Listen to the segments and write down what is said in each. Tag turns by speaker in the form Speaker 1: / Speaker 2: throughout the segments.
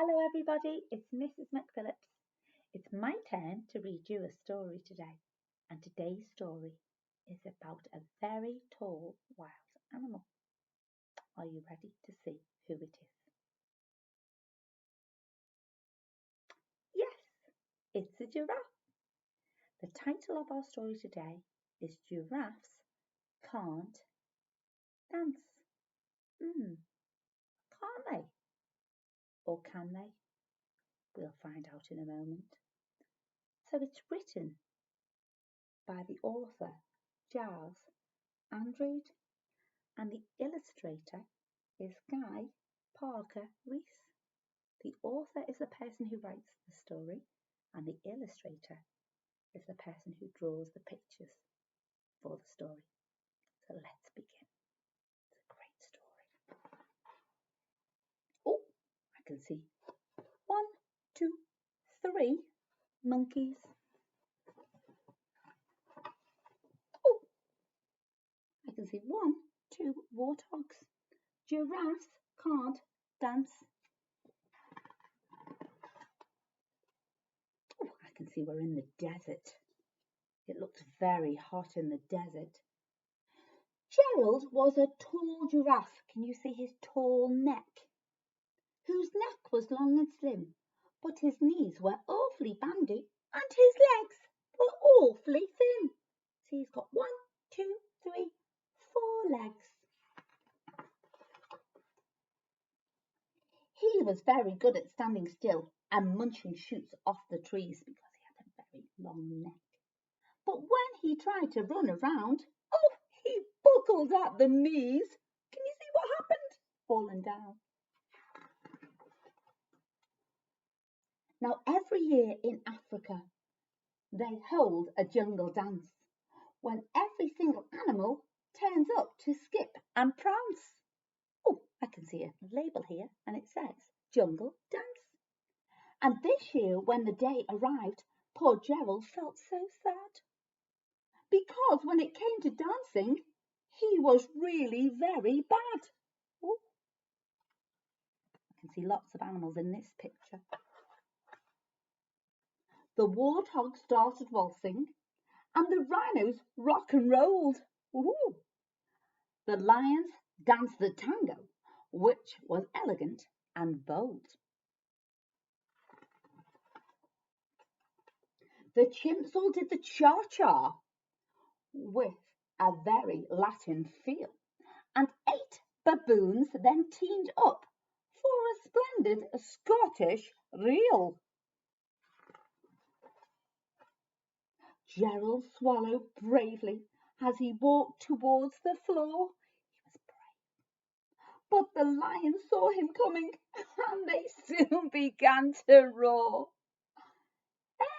Speaker 1: Hello everybody, it's Mrs McPhillips. It's my turn to read you a story today, and today's story is about a very tall wild animal. Are you ready to see who it is? Yes, it's a giraffe. The title of our story today is Giraffes Can't Dance. Can't they? Or can they? We'll find out in a moment. So it's written by the author Giles Andreae, and the illustrator is Guy Parker Rees. The author is the person who writes the story, and the illustrator is the person who draws the pictures for the story. So let's begin. It's a great story. Oh, I can see 1, 2, 3 monkeys. Oh, I can see 1, 2 warthogs. Giraffes can't dance. Oh, I can see we're in the desert. It looks very hot in the desert. Gerald was a tall giraffe. Can you see his tall neck? Whose neck was long and slim, but his knees were awfully bandy and his legs were awfully thin. So he's got 1, 2, 3, 4 legs. He was very good at standing still and munching shoots off the trees because he had a very long neck. But when he tried to run around, oh, he buckled at the knees. Can you see what happened? Fallen down. Now, every year in Africa, they hold a jungle dance when every single animal turns up to skip and prance. Oh, I can see a label here and it says Jungle Dance. And this year, when the day arrived, poor Gerald felt so sad. Because when it came to dancing, he was really very bad. Ooh. I can see lots of animals in this picture. The warthog started waltzing and the rhinos rock and rolled. Ooh. The lions danced the tango, which was elegant and bold. The chimps all did the cha-cha with a very Latin feel, and 8 baboons then teamed up for a splendid Scottish reel. Gerald swallowed bravely as he walked towards the floor. He was brave. But the lions saw him coming and they soon began to roar.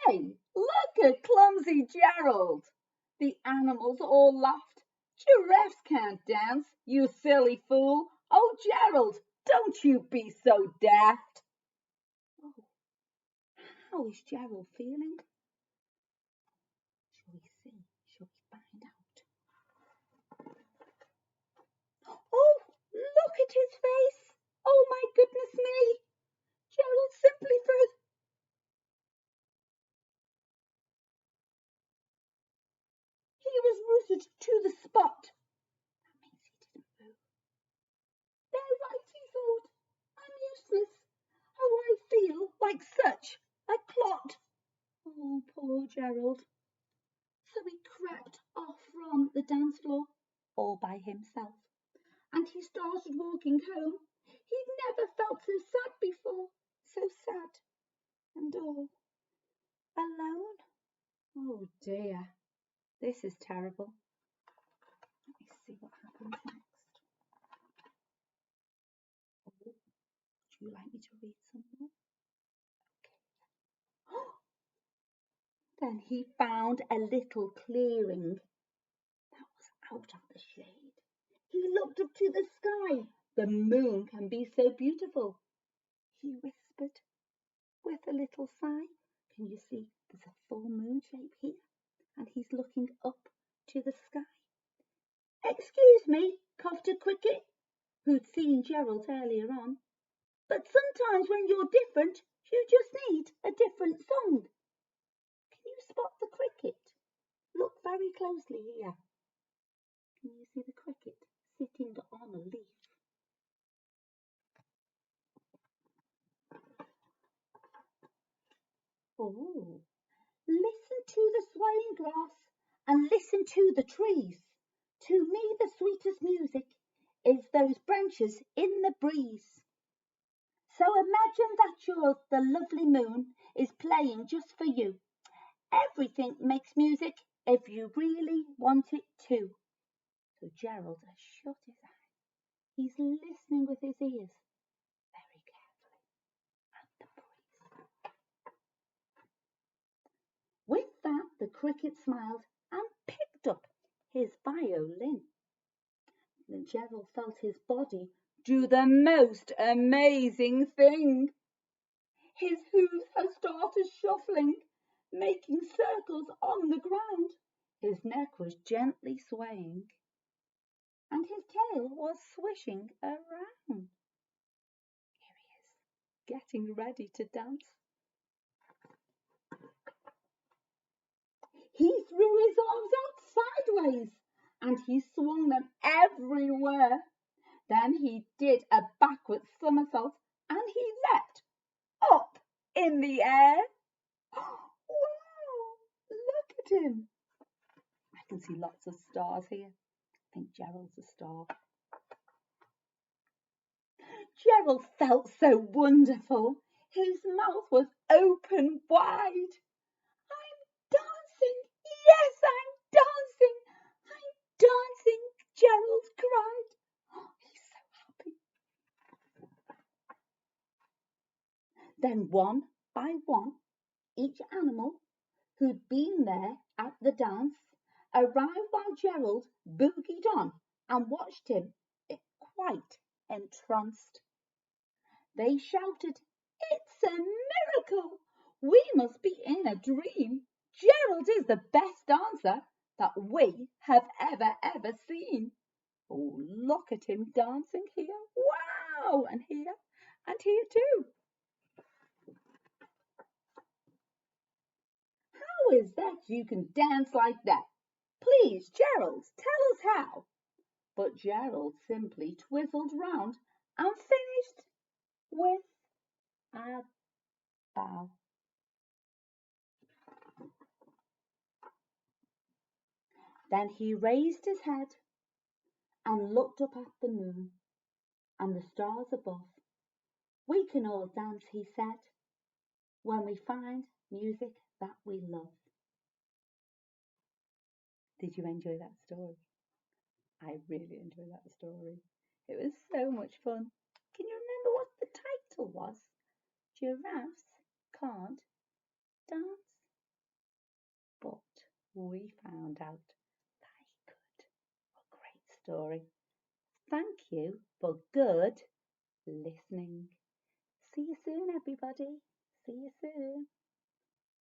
Speaker 1: Hey, look at clumsy Gerald! The animals all laughed. Giraffes can't dance, you silly fool. Oh, Gerald, don't you be so daft. Oh, how is Gerald feeling? Shall we see? Shall we find out? Oh, look at his face. Oh, my goodness me. Gerald simply froze. He was rooted to the spot. That means he didn't move. They're right, he thought. I'm useless. Oh, I feel like such a clot. Oh, poor Gerald. So he crept off from the dance floor all by himself, and he started walking home. He'd never felt so sad before, so sad and all alone. Oh dear, this is terrible. Let me see what happens next. Oh, would you like me to read some more? Okay. Then he found a little clearing that was out of the shade. He looked up to the sky. The moon can be so beautiful, he whispered with a little sigh. Can you see there's a full moon shape here? And he's looking up to the sky. Excuse me, coughed a cricket, who'd seen Gerald earlier on. But sometimes when you're different, you just need a different song. Can you spot the cricket? Look very closely here. Can you see the cricket sitting on a leaf? Oh, listen to the swaying grass and listen to the trees. To me, the sweetest music is those branches in the breeze. So imagine that the lovely moon is playing just for you. Everything makes music if you really want it to. So Gerald has shut his eyes. He's listening with his ears very carefully at the breeze. With that, the cricket smiled and picked up his violin. Then Gerald felt his body do the most amazing thing. His hooves had started shuffling, making circles on the ground. His neck was gently swaying, and his tail was swishing around. Here he is, getting ready to dance. He threw his arms out sideways, and he swung them everywhere. Then he did a backward somersault, and he leapt up in the air. Wow! Look at him. I can see lots of stars here. I think Gerald's a star. Gerald felt so wonderful. His mouth was open wide. I'm dancing. Yes, I'm dancing. I'm dancing, Gerald cried. Oh, he's so happy. Then one by one, each animal who'd been there at the dance arrived while Gerald boogied on and watched him, quite entranced. They shouted, "It's a miracle! We must be in a dream. Gerald is the best dancer that we have ever seen. Oh, look at him dancing here. Wow! And here too. How is that you can dance like that? Please, Gerald, tell us how." But Gerald simply twizzled round and finished with a bow. Then he raised his head and looked up at the moon and the stars above. "We can all dance," he said, "when we find music that we love." Did you enjoy that story? I really enjoyed that story. It was so much fun. Can you remember what the title was? Giraffes Can't Dance. But we found out that he could. A great story. Thank you for good listening. See you soon, everybody. See you soon.